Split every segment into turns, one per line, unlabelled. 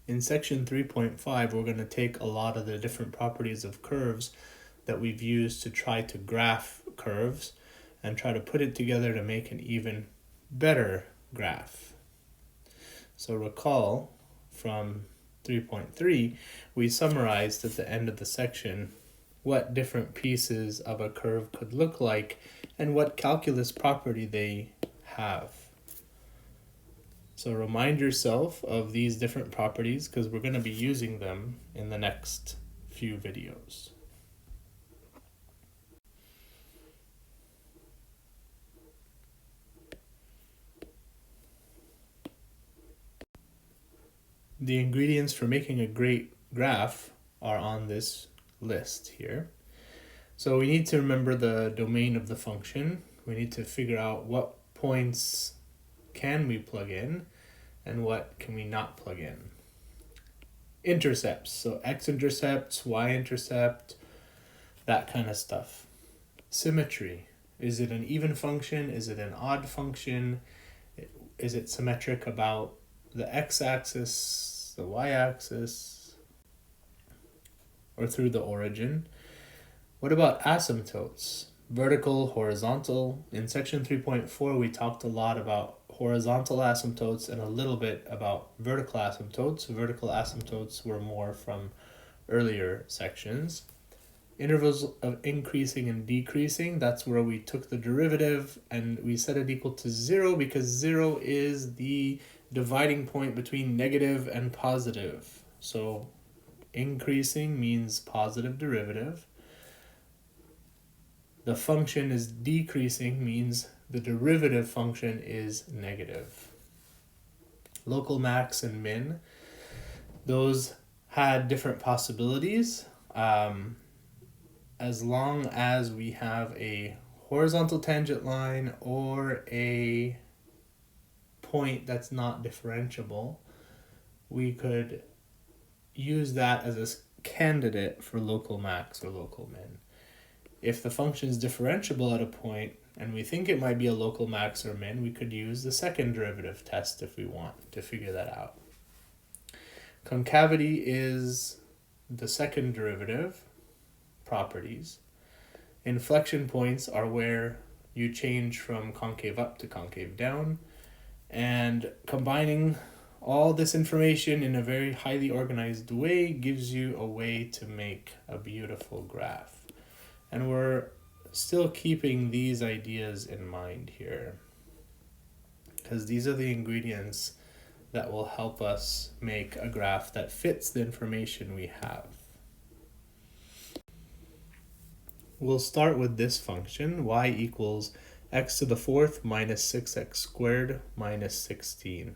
In section 3.5, we're going to take a lot of the different properties of curves that we've used to try to graph curves and try to put it together to make an even better graph. So recall from 3.3, we summarized at the end of the section what different pieces of a curve could look like and what calculus property they have. So remind yourself of these different properties because we're going to be using them in the next few videos. The ingredients for making a great graph are on this list here. So we need to remember the domain of the function. We need to figure out what points can we plug in and what can we not plug in. Intercepts, so x-intercepts, y-intercept, that kind of stuff. Symmetry, is it an even function? Is it an odd function? Is it symmetric about the x-axis, the y-axis, or through the origin? What about asymptotes? Vertical, horizontal. In section 3.4, we talked a lot about horizontal asymptotes and a little bit about vertical asymptotes. Vertical asymptotes were more from earlier sections. Intervals of increasing and decreasing, that's where we took the derivative and we set it equal to 0 because 0 is the dividing point between negative and positive. So increasing means positive derivative. The function is decreasing means the derivative function is negative. Local max and min, those had different possibilities. As long as we have a horizontal tangent line or a point that's not differentiable, we could use that as a candidate for local max or local min. If the function is differentiable at a point and we think it might be a local max or min, we could use the second derivative test if we want to figure that out. Concavity is the second derivative properties. Inflection points are where you change from concave up to concave down, and combining all this information in a very highly organized way gives you a way to make a beautiful graph. And we're still keeping these ideas in mind here because these are the ingredients that will help us make a graph that fits the information we have. We'll start with this function, y equals x to the fourth minus 6x squared minus 16.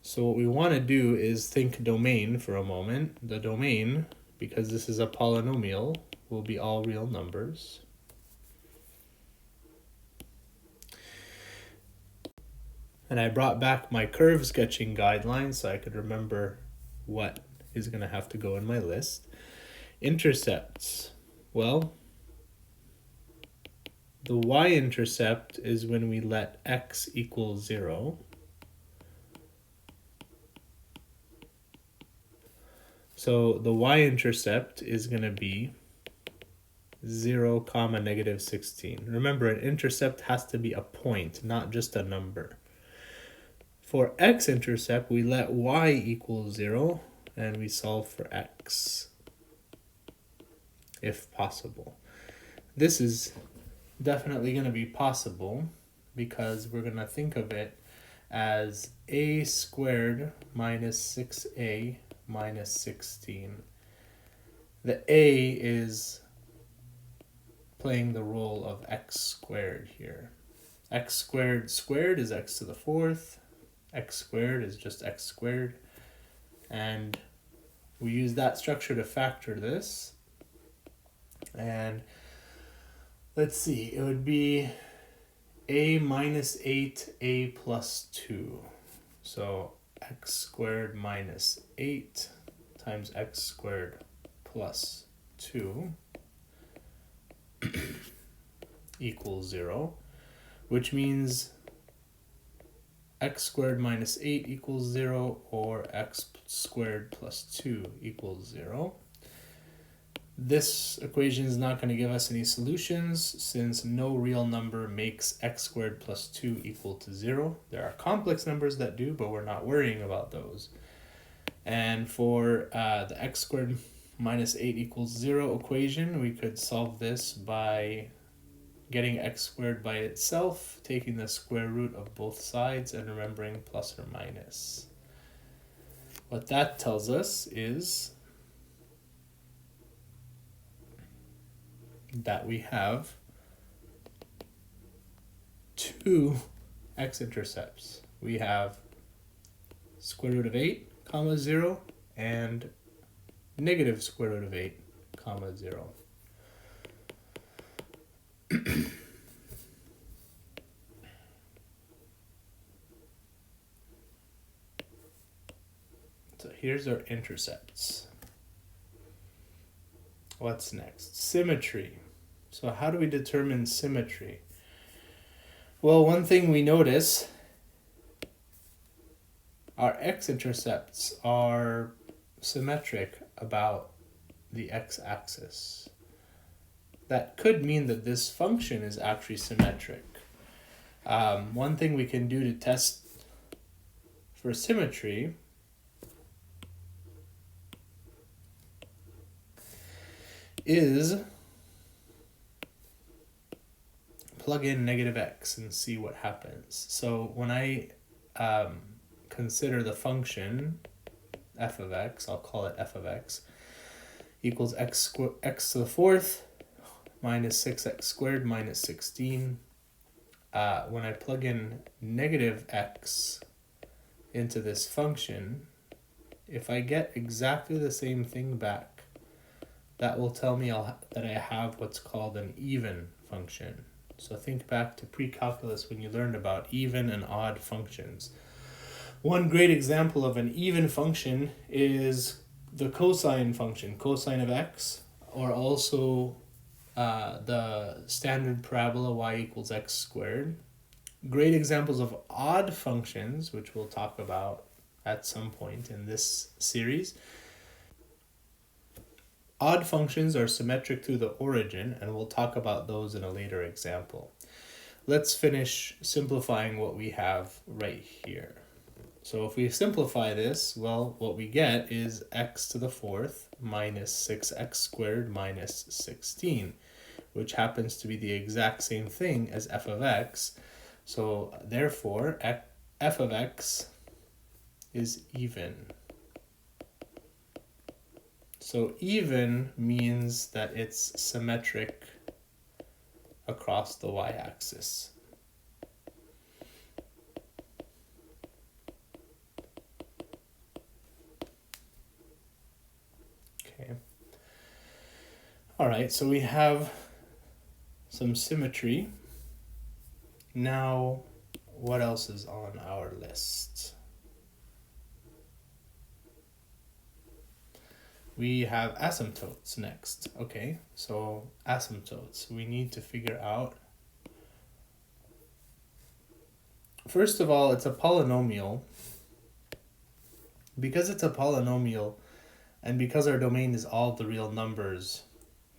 So what we want to do is think domain for a moment. The domain, because this is a polynomial, will be all real numbers. And I brought back my curve sketching guidelines so I could remember what is going to have to go in my list. Intercepts. Well, the y-intercept is when we let x equal 0. So the y-intercept is going to be 0 comma negative 16. Remember, an intercept has to be a point, not just a number. For x-intercept, we let y equal 0, and we solve for x, if possible. This is definitely going to be possible because we're going to think of it as a squared minus 6a minus 16. The a is playing the role of x squared here. X squared squared is x to the fourth. X squared is just x squared. And we use that structure to factor this. And let's see, it would be a minus 8a plus 2. So x squared minus 8 times x squared plus 2 equals 0, which means x squared minus 8 equals 0 or x squared plus 2 equals 0. This equation is not going to give us any solutions since no real number makes x squared plus 2 equal to 0. There are complex numbers that do, but we're not worrying about those. And for the x squared minus 8 equals 0 equation, we could solve this by getting x squared by itself, taking the square root of both sides, and remembering plus or minus. What that tells us is that we have two x-intercepts. We have square root of 8, comma 0, and negative square root of 8, comma 0. So here's our intercepts. What's next? Symmetry. So how do we determine symmetry? Well, one thing we notice, our x-intercepts are symmetric about the x-axis. That could mean that this function is actually symmetric. One thing we can do to test for symmetry is plug in negative x and see what happens. So when I consider the function f of x, I'll call it f of x, equals x to the fourth minus 6x squared minus 16. When I plug in negative x into this function, if I get exactly the same thing back, that will tell me that I have what's called an even function. So think back to pre-calculus when you learned about even and odd functions. One great example of an even function is the cosine function, cosine of x, or also the standard parabola y equals x squared. Great examples of odd functions, which we'll talk about at some point in this series. Odd functions are symmetric through the origin, and we'll talk about those in a later example. Let's finish simplifying what we have right here. So if we simplify this, well, what we get is x to the fourth minus 6x squared minus 16, which happens to be the exact same thing as f of x. So therefore, f of x is even. So even means that it's symmetric across the y-axis. Okay. All right, so we have some symmetry. Now, what else is on our list? We have asymptotes next. Okay, so asymptotes. We need to figure out. First of all, it's a polynomial. Because it's a polynomial, and because our domain is all the real numbers,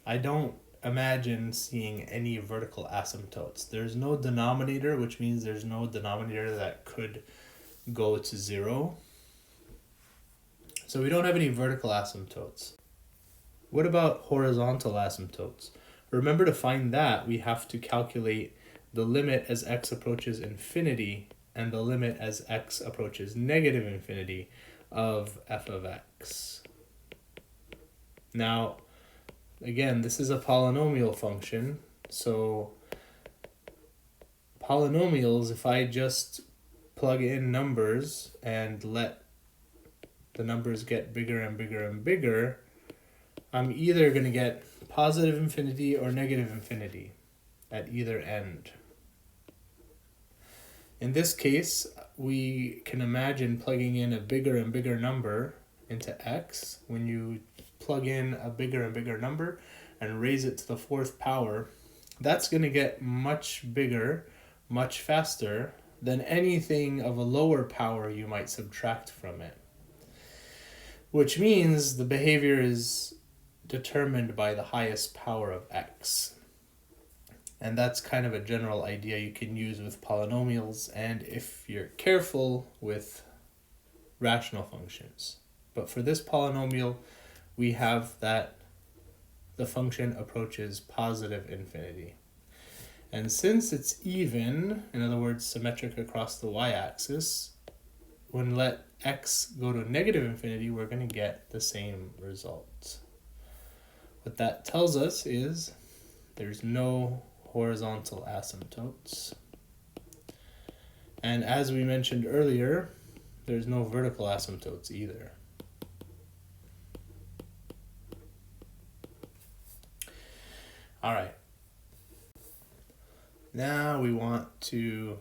I don't imagine seeing any vertical asymptotes. There's no denominator, which means there's no denominator that could go to 0. So we don't have any vertical asymptotes. What about horizontal asymptotes? Remember, to find that, we have to calculate the limit as x approaches infinity and the limit as x approaches negative infinity of f of x. Now, again, this is a polynomial function, so polynomials, if I just plug in numbers and let the numbers get bigger and bigger and bigger, I'm either going to get positive infinity or negative infinity at either end. In this case, we can imagine plugging in a bigger and bigger number into x. When you plug in a bigger and bigger number and raise it to the fourth power, that's going to get much bigger, much faster then anything of a lower power you might subtract from it. Which means the behavior is determined by the highest power of x. And that's kind of a general idea you can use with polynomials, and if you're careful, with rational functions. But for this polynomial, we have that the function approaches positive infinity. And since it's even, in other words, symmetric across the y-axis, when let x go to negative infinity, we're going to get the same result. What that tells us is there's no horizontal asymptotes. And as we mentioned earlier, there's no vertical asymptotes either. All right. Now we want to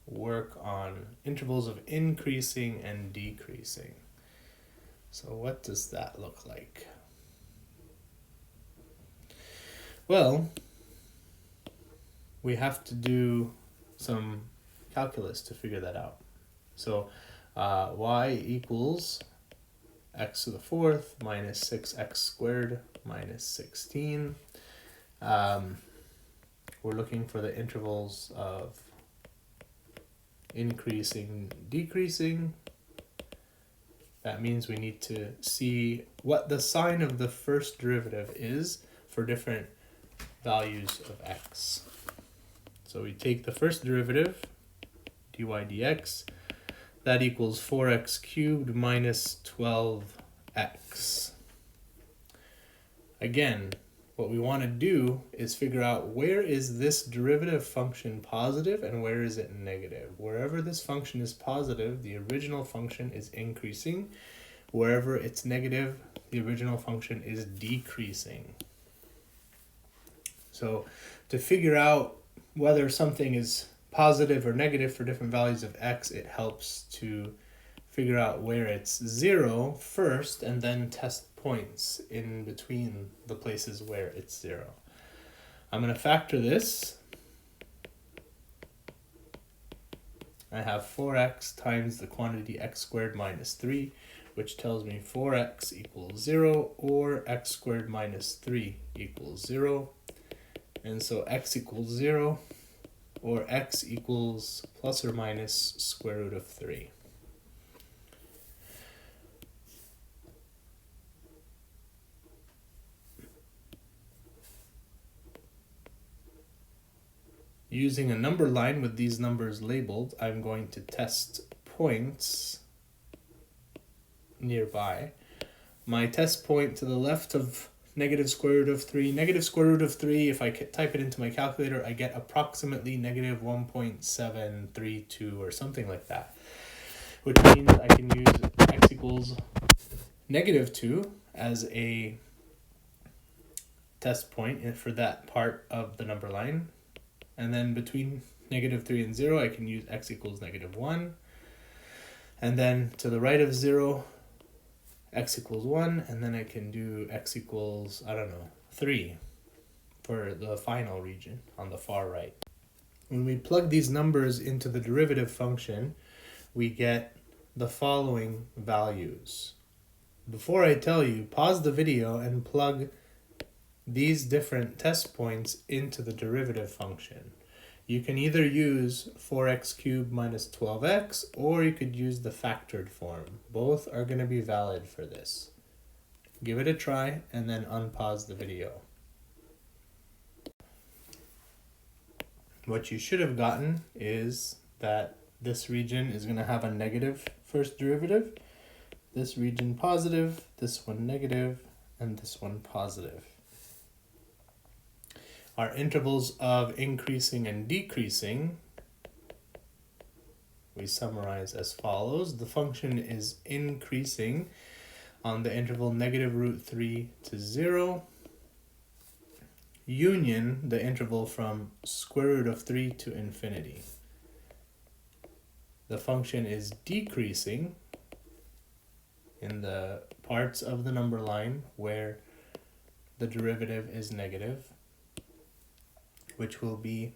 work on intervals of increasing and decreasing. So what does that look like? Well, we have to do some calculus to figure that out. So y equals x to the fourth minus 6x squared minus 16. We're looking for the intervals of increasing, decreasing. That means we need to see what the sign of the first derivative is for different values of x. So we take the first derivative, dy dx, that equals 4x cubed minus 12x. Again, what we want to do is figure out where is this derivative function positive and where is it negative. Wherever this function is positive, the original function is increasing. Wherever it's negative, the original function is decreasing. So to figure out whether something is positive or negative for different values of x, it helps to figure out where it's 0 first and then test points in between the places where it's 0. I'm going to factor this. I have 4x times the quantity x squared minus 3, which tells me 4x equals 0 or x squared minus 3 equals 0. And so x equals 0 or x equals plus or minus square root of 3. Using a number line with these numbers labeled, I'm going to test points nearby. My test point to the left of negative square root of 3. Negative square root of 3, if I type it into my calculator, I get approximately negative 1.732 or something like that. Which means I can use x equals negative 2 as a test point for that part of the number line. And then between negative 3 and 0, I can use x equals negative 1. And then to the right of 0, x equals 1. And then I can do x equals, 3 for the final region on the far right. When we plug these numbers into the derivative function, we get the following values. Before I tell you, pause the video and plug these different test points into the derivative function. You can either use 4x cubed minus 12x, or you could use the factored form. Both are going to be valid for this. Give it a try and then unpause the video. What you should have gotten is that this region is going to have a negative first derivative, this region positive, this one negative, and this one positive. Our intervals of increasing and decreasing, we summarize as follows. The function is increasing on the interval negative root 3 to 0, union the interval from square root of 3 to infinity. The function is decreasing in the parts of the number line where the derivative is negative, which will be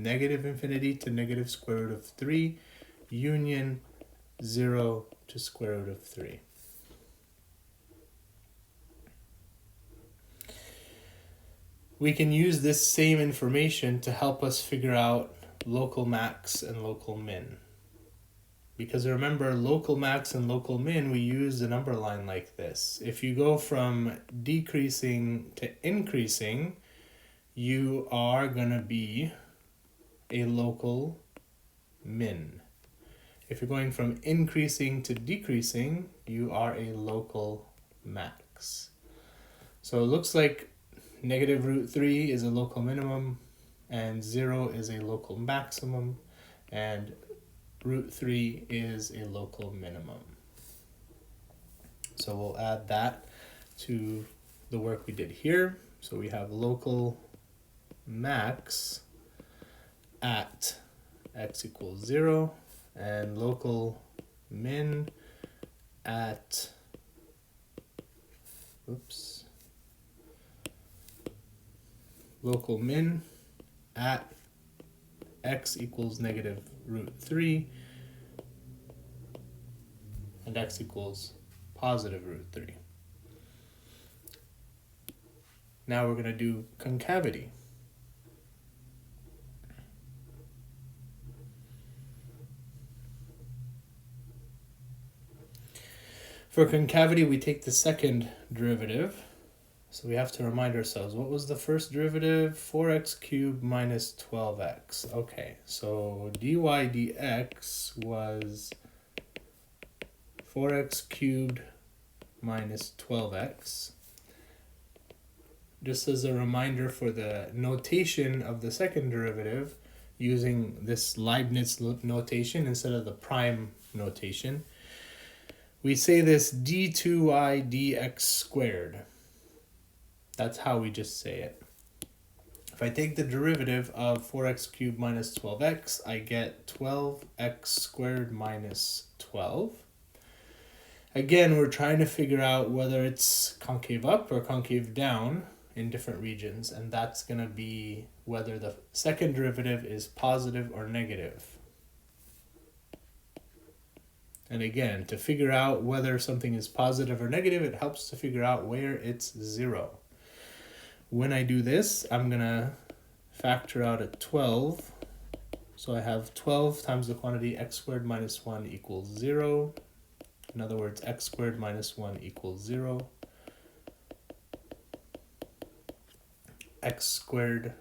negative infinity to negative square root of 3, union 0 to square root of 3. We can use this same information to help us figure out local max and local min. Because remember, local max and local min, we use a number line like this. If you go from decreasing to increasing, you are going to be a local min. If you're going from increasing to decreasing, you are a local max. So it looks like negative root 3 is a local minimum, and 0 is a local maximum, and root 3 is a local minimum. So we'll add that to the work we did here. So we have local max at x equals 0 and local min at local min at x equals negative root 3 and x equals positive root 3. Now we're going to do concavity. For concavity, we take the second derivative. So we have to remind ourselves, what was the first derivative? 4x cubed minus 12x. Okay, so dy dx was 4x cubed minus 12x. Just as a reminder for the notation of the second derivative, using this Leibniz notation instead of the prime notation, we say this d2y dx squared. That's how we just say it. If I take the derivative of 4x cubed minus 12x, I get 12x squared minus 12. Again, we're trying to figure out whether it's concave up or concave down in different regions, and that's going to be whether the second derivative is positive or negative. And again, to figure out whether something is positive or negative, it helps to figure out where it's 0. When I do this, I'm going to factor out a 12. So I have 12 times the quantity x squared minus 1 equals 0. In other words, x squared minus 1 equals 0. X squared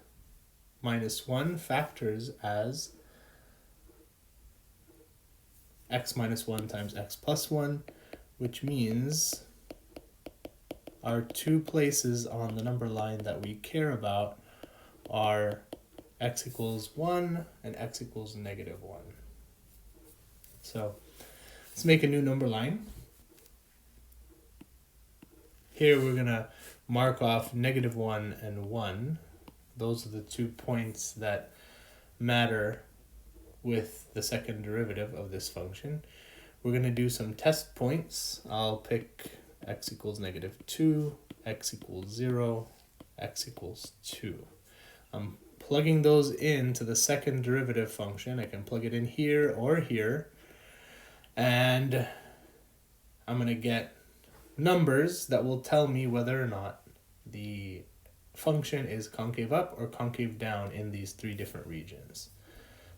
minus 1 factors as x minus 1 times x plus 1, which means our two places on the number line that we care about are x equals 1 and x equals negative 1. So let's make a new number line. Here we're going to mark off negative 1 and 1. Those are the 2 points that matter with the second derivative of this function. We're going to do some test points. I'll pick x equals negative 2, x equals 0, x equals 2. I'm plugging those into the second derivative function. I can plug it in here or here, and I'm going to get numbers that will tell me whether or not the function is concave up or concave down in these 3 different regions.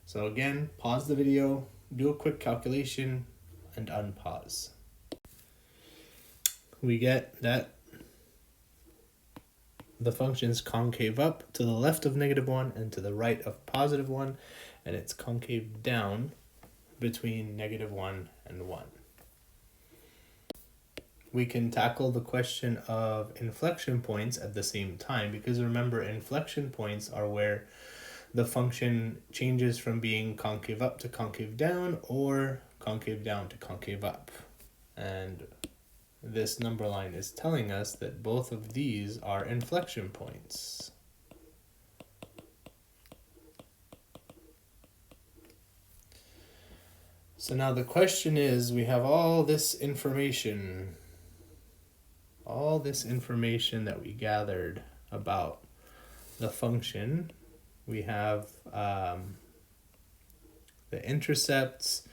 So again, pause the video, do a quick calculation, and unpause. We get that the function is concave up to the left of negative 1 and to the right of positive 1, and it's concave down between negative 1 and 1. We can tackle the question of inflection points at the same time, because remember, inflection points are where the function changes from being concave up to concave down or concave down to concave up. And this number line is telling us that both of these are inflection points. So now the question is, we have all this information that we gathered about the function. we have the intercepts,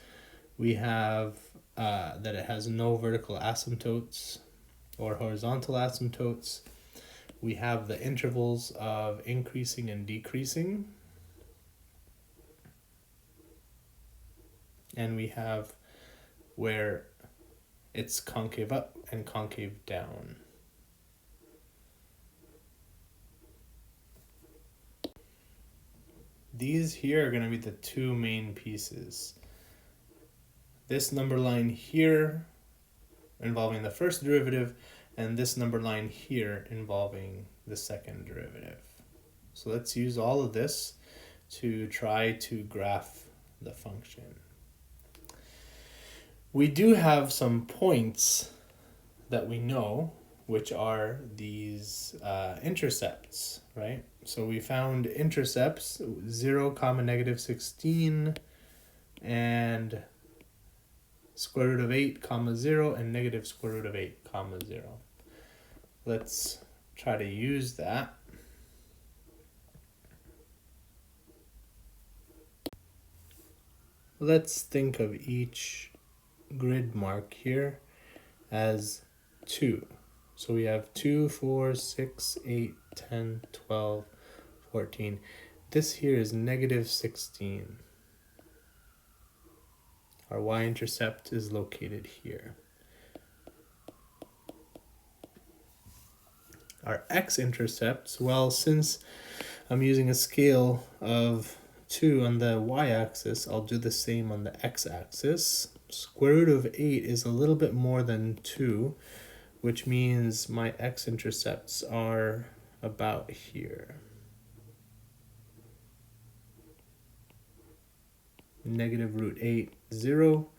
we have that it has no vertical asymptotes or horizontal asymptotes. We have the intervals of increasing and decreasing. And we have where it's concave up and concave down. These here are going to be the two main pieces. This number line here involving the first derivative, and this number line here involving the second derivative. So let's use all of this to try to graph the function. We do have some points that we know, which are these intercepts, right? So we found intercepts 0, negative 16, and square root of 8, 0, and negative square root of 8, 0. Let's try to use that. Let's think of each grid mark here as 2. So we have 2, 4, 6, 8, 10, 12, 14. This here is negative 16. Our y-intercept is located here. Our x-intercepts, well, since I'm using a scale of 2 on the y-axis, I'll do the same on the x-axis. Square root of 8 is a little bit more than 2, which means my x-intercepts are about here. Negative root 8, 0,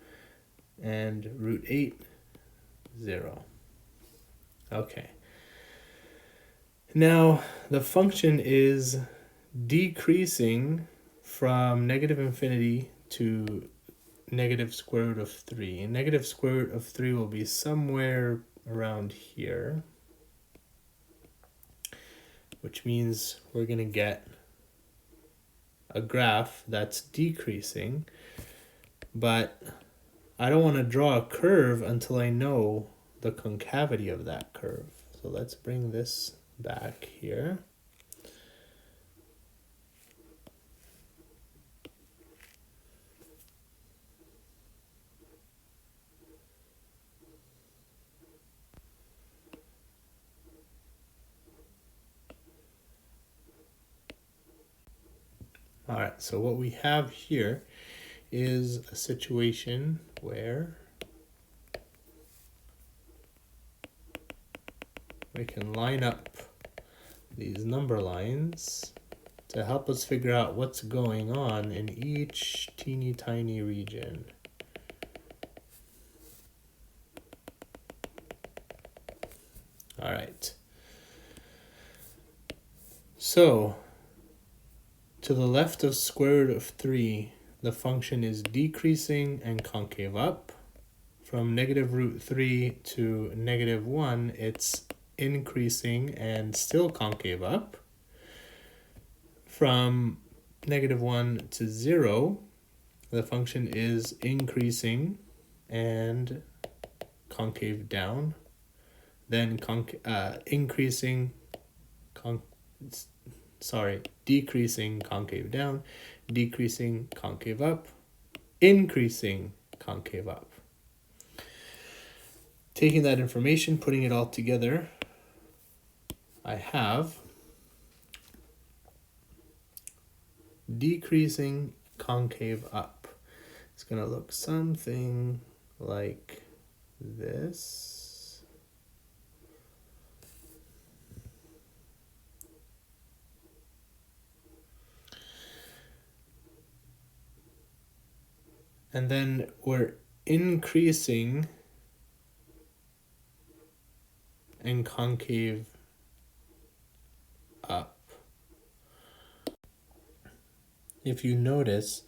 and root 8, 0. Okay. Now, the function is decreasing from negative infinity to negative square root of 3. And negative square root of 3 will be somewhere around here, which means we're going to get a graph that's decreasing, but I don't want to draw a curve until I know the concavity of that curve. So let's bring this back here. All right, so what we have here is a situation where we can line up these number lines to help us figure out what's going on in each teeny tiny region. All right. So, to the left of square root of 3, the function is decreasing and concave up. From negative root 3 to negative 1, it's increasing and still concave up. From negative 1 to 0, the function is increasing and concave down. Then decreasing, concave down, decreasing, concave up, increasing, concave up. Taking that information, putting it all together, I have decreasing, concave up. It's going to look something like this. And then we're increasing and concave up. If you notice,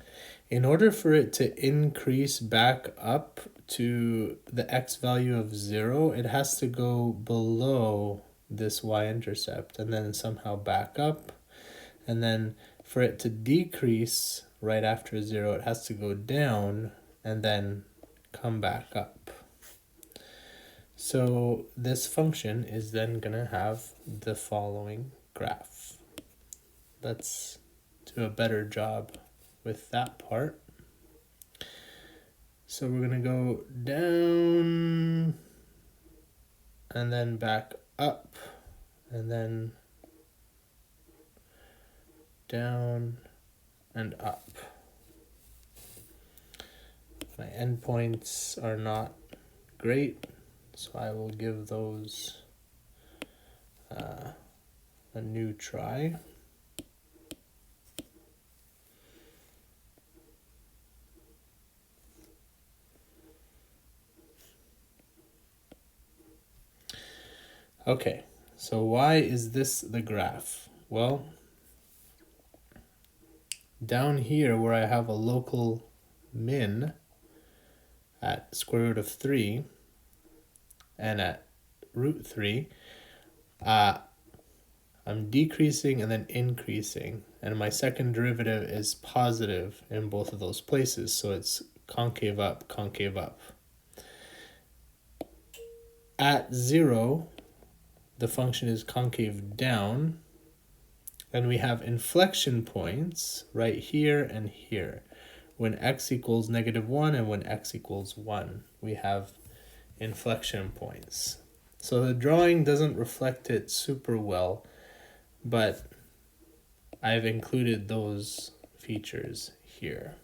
in order for it to increase back up to the x value of 0, it has to go below this y-intercept and then somehow back up. And then for it to decrease right after 0, it has to go down and then come back up. So this function is then going to have the following graph. Let's do a better job with that part. So we're going to go down and then back up and then down and up. My endpoints are not great, so I will give those a new try. Okay, so why is this the graph? Well, down here where I have a local min at square root of 3 and at root 3, I'm decreasing and then increasing, and my second derivative is positive in both of those places, so it's concave up, concave up. At 0, the function is concave down, and we have inflection points right here and here. When x equals -1 and when x equals 1, we have inflection points. So the drawing doesn't reflect it super well, but I've included those features here.